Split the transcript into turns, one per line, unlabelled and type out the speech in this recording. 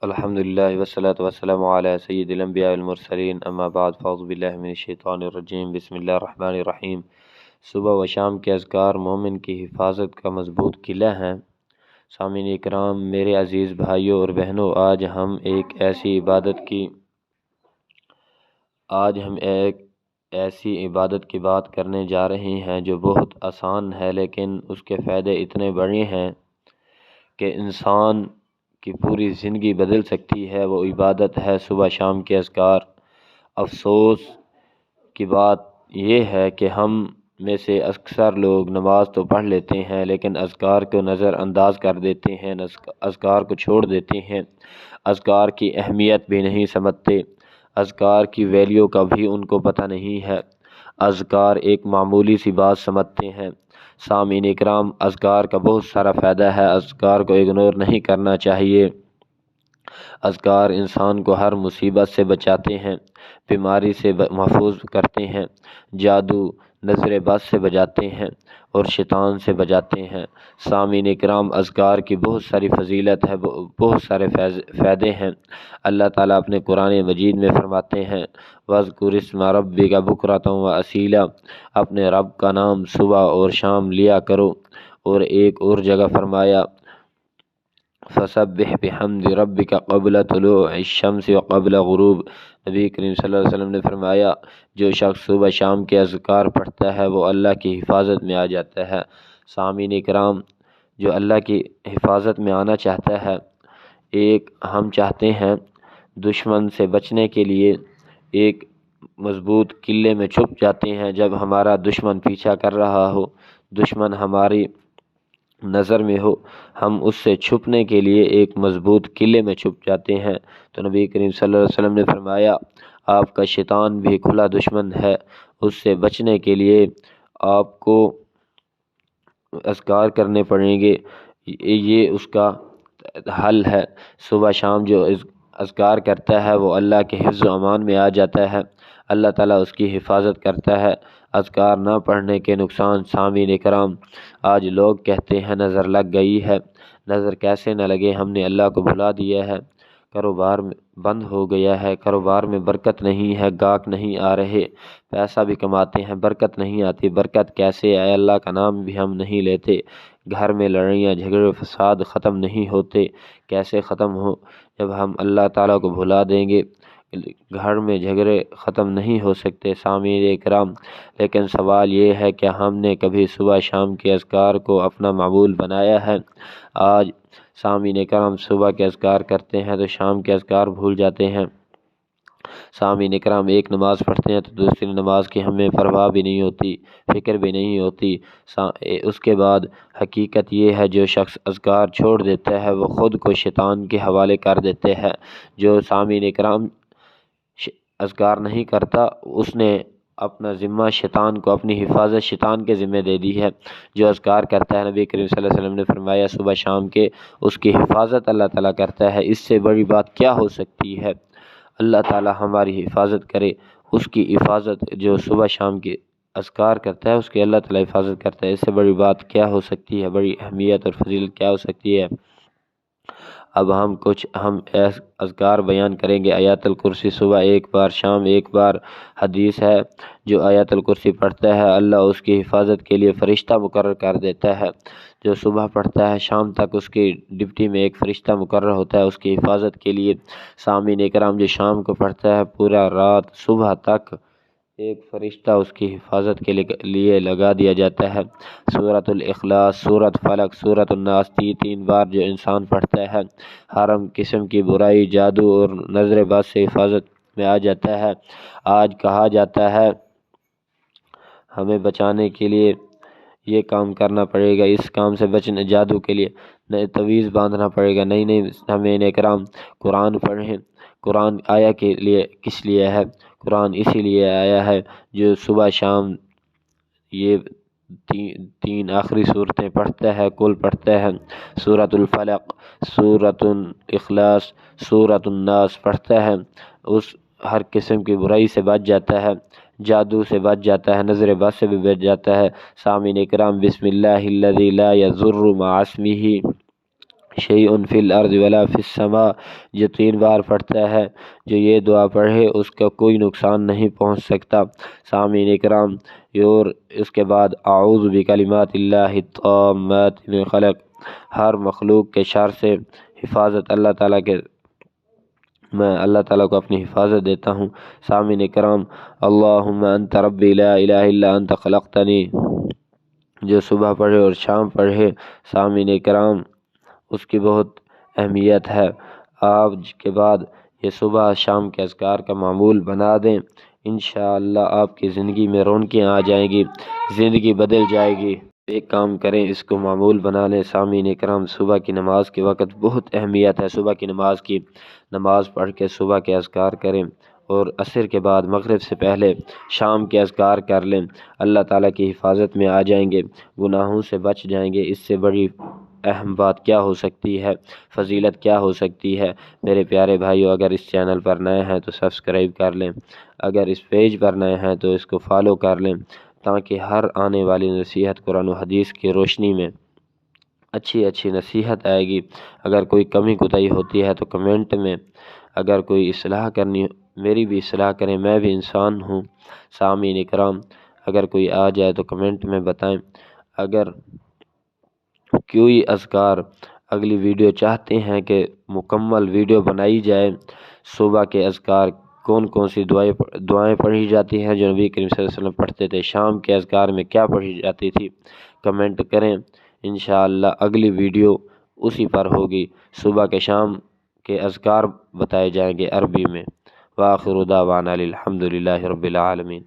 الحمدللہ والصلاة والسلام علی سید الانبیاء والمرسلین اما بعد فاعوذ باللہ من الشیطان الرجیم بسم اللہ الرحمن الرحیم۔ صبح و شام کے اذکار مومن کی حفاظت کا مضبوط قلعہ ہیں۔ سامعین اکرام، میرے عزیز بھائیوں اور بہنوں، آج ہم ایک ایسی عبادت کی بات کرنے جا رہے ہیں جو بہت آسان ہے، لیکن اس کے فائدے اتنے بڑے ہیں کہ انسان کی پوری زندگی بدل سکتی ہے۔ وہ عبادت ہے صبح شام کے اذکار۔ افسوس کی بات یہ ہے کہ ہم میں سے اکثر لوگ نماز تو پڑھ لیتے ہیں لیکن اذکار کو نظر انداز کر دیتے ہیں، اذکار کو چھوڑ دیتے ہیں، اذکار کی اہمیت بھی نہیں سمجھتے، اذکار کی ویلیو کا بھی ان کو پتہ نہیں ہے، اذکار ایک معمولی سی بات سمجھتے ہیں۔ سامعین اکرام، اذکار کا بہت سارا فائدہ ہے، اذکار کو اگنور نہیں کرنا چاہیے۔ اذکار انسان کو ہر مصیبت سے بچاتے ہیں، بیماری سے محفوظ کرتے ہیں، جادو نظر بد سے بچاتے ہیں اور شیطان سے بچاتے ہیں۔ سامعین اکرام، اذکار کی بہت ساری فضیلت ہے، بہت سارے فائدے ہیں۔ اللہ تعالیٰ اپنے قرآن مجید میں فرماتے ہیں وَاذْكُرِ اسْمَ رَبِّكَ بُكْرَةً وَأَصِيلًا، اپنے رب کا نام صبح اور شام لیا کرو۔ اور ایک اور جگہ فرمایا فَسَبِّحْ بِحَمْدِ رَبِّكَ قَبْلَ طُلُوعِ الشَّمْسِ وَقَبْلَ غُرُوبِ۔ نبی کریم صلی اللہ علیہ وسلم نے فرمایا جو شخص صبح شام کے اذکار پڑھتا ہے وہ اللہ کی حفاظت میں آ جاتا ہے۔ سامعین اکرام، جو اللہ کی حفاظت میں آنا چاہتا ہے، ہم چاہتے ہیں دشمن سے بچنے کے لیے ایک مضبوط قلعے میں چھپ جاتے ہیں۔ جب ہمارا دشمن پیچھا کر رہا ہو، دشمن ہماری نظر میں ہو، ہم اس سے چھپنے کے لیے ایک مضبوط قلعے میں چھپ جاتے ہیں۔ تو نبی کریم صلی اللہ علیہ وسلم نے فرمایا آپ کا شیطان بھی کھلا دشمن ہے، اس سے بچنے کے لیے آپ کو اذکار کرنے پڑیں گے، یہ اس کا حل ہے۔ صبح شام جو اذکار کرتا ہے وہ اللہ کے حفظ و امان میں آ جاتا ہے، اللہ تعالیٰ اس کی حفاظت کرتا ہے۔ اذکار نہ پڑھنے کے نقصان، سامعین اکرام، آج لوگ کہتے ہیں نظر لگ گئی ہے۔ نظر کیسے نہ لگے، ہم نے اللہ کو بھلا دیا ہے، کاروبار بند ہو گیا ہے، کاروبار میں برکت نہیں ہے، گاہک نہیں آ رہے، پیسہ بھی کماتے ہیں، برکت نہیں آتی۔ برکت کیسے آئے؟ اللہ کا نام بھی ہم نہیں لیتے، گھر میں لڑائیاں جھگڑے فساد ختم نہیں ہوتے، کیسے ختم ہو؟ جب ہم اللہ تعالیٰ کو بھلا دیں گے گھر میں جھگڑے ختم نہیں ہو سکتے۔ سامعین اکرام، لیکن سوال یہ ہے کہ ہم نے کبھی صبح شام کے اذکار کو اپنا معمول بنایا ہے؟ آج سامعین اکرام صبح کے اذکار کرتے ہیں تو شام کے اذکار بھول جاتے ہیں۔ سامعین اکرام، ایک نماز پڑھتے ہیں تو دوسری نماز کی ہمیں پرواہ بھی نہیں ہوتی، فکر بھی نہیں ہوتی۔ اس کے بعد حقیقت یہ ہے جو شخص اذکار چھوڑ دیتا ہے وہ خود کو شیطان کے حوالے کر دیتے ہیں۔ جو سامعین اکرام اذکار نہیں کرتا اس نے اپنا ذمہ شیطان کو، اپنی حفاظت شیطان کے ذمہ دے دی ہے۔ جو اذکار کرتا ہے، نبی کریم صلی اللہ علیہ وسلم نے فرمایا صبح شام کے، اس کی حفاظت اللہ تعالیٰ کرتا ہے۔ اس سے بڑی بات کیا ہو سکتی ہے؟ اللہ تعالیٰ ہماری حفاظت کرے۔ اس کی حفاظت جو صبح شام کے اذکار کرتا ہے اس کی اللہ تعالیٰ حفاظت کرتا ہے۔ اس سے بڑی بات کیا ہو سکتی ہے؟ بڑی اہمیت اور فضیلت کیا ہو سکتی ہے؟ اب ہم اذکار بیان کریں گے۔ آیت الکرسی صبح ایک بار، شام ایک بار۔ حدیث ہے جو آیت الکرسی پڑھتا ہے اللہ اس کی حفاظت کے لیے فرشتہ مقرر کر دیتا ہے۔ جو صبح پڑھتا ہے شام تک اس کی ڈپٹی میں ایک فرشتہ مقرر ہوتا ہے اس کی حفاظت کے لیے۔ سامعین اکرام، جو شام کو پڑھتا ہے پورا رات صبح تک ایک فرشتہ اس کی حفاظت کے لیے لگا دیا جاتا ہے۔ سورۃ الاخلاص، سورۃ فلق، سورۃ الناس تین بار جو انسان پڑھتا ہے ہر قسم کی برائی، جادو اور نظر بد سے حفاظت میں آ جاتا ہے۔ آج کہا جاتا ہے ہمیں بچانے کے لیے یہ کام کرنا پڑے گا، اس کام سے بچنے، جادو کے لیے نئے تعویذ باندھنا پڑے گا۔ نہیں سامعین اکرام، قرآن پڑھیں۔ قرآن آیا کے لیے، کس لیے ہے؟ قرآن اسی لیے آیا ہے جو صبح شام یہ تین آخری صورتیں پڑھتا ہے، کل پڑھتا ہے، سورۃ الفلق، سورۃ الاخلاص، سورۃ الناس پڑھتا ہے، اس ہر قسم کی برائی سے بچ جاتا ہے، جادو سے بچ جاتا ہے، نظر بد سے بھی بچ جاتا ہے۔ سامعین اکرام، بسم اللہ الذی لا یضر مع اسمہ شیء فی الارض ولا فی السماء، جو 3 بار پڑھتا ہے، جو یہ دعا پڑھے اس کا کوئی نقصان نہیں پہنچ سکتا۔ سامعین اکرام، اور اس کے بعد اعوذ بکلمات اللہ التامات من خلق، ہر مخلوق کے شر سے حفاظت میں اللہ تعالیٰ کو اپنی حفاظت دیتا ہوں۔ سامعین اکرام، اللہم انت ربی لا الہ الا انت خلقتنی، جو صبح پڑھے اور شام پڑھے، سامعین اکرام، اس کی بہت اہمیت ہے۔ آج کے بعد یہ صبح شام کے اذکار کا معمول بنا دیں، انشاءاللہ آپ کی زندگی میں رونقیں آ جائیں گی، زندگی بدل جائے گی۔ ایک کام کریں، اس کو معمول بنا لیں۔ سامعین اکرام، صبح کی نماز کے وقت بہت اہمیت ہے، صبح کی نماز پڑھ کے صبح کے اذکار کریں، اور عصر کے بعد مغرب سے پہلے شام کے اذکار کر لیں، اللہ تعالیٰ کی حفاظت میں آ جائیں گے، گناہوں سے بچ جائیں گے۔ اس سے بڑی اہم بات کیا ہو سکتی ہے، فضیلت کیا ہو سکتی ہے؟ میرے پیارے بھائیو، اگر اس چینل پر نئے ہیں تو سبسکرائب کر لیں، اگر اس پیج پر نئے ہیں تو اس کو فالو کر لیں، تاکہ ہر آنے والی نصیحت قرآن و حدیث کی روشنی میں اچھی نصیحت آئے گی۔ اگر کوئی کمی کوتاہی ہوتی ہے تو کمنٹ میں، اگر کوئی اصلاح کرنی، میری بھی اصلاح کریں، میں بھی انسان ہوں۔ سامعین اکرام، اگر کوئی آ جائے تو کمنٹ میں بتائیں۔ اگر کوئی اذکار اگلی ویڈیو چاہتے ہیں کہ مکمل ویڈیو بنائی جائے، صبح کے اذکار کون سی دعائیں پڑھی جاتی ہیں جو نبی کریم صلی اللہ علیہ وسلم پڑھتے تھے، شام کے اذکار میں کیا پڑھی جاتی تھی، کمنٹ کریں، انشاءاللہ اگلی ویڈیو اسی پر ہوگی۔ صبح کے شام کے اذکار بتائے جائیں گے عربی میں۔ وآخر دعوانا الحمدللہ رب العالمین۔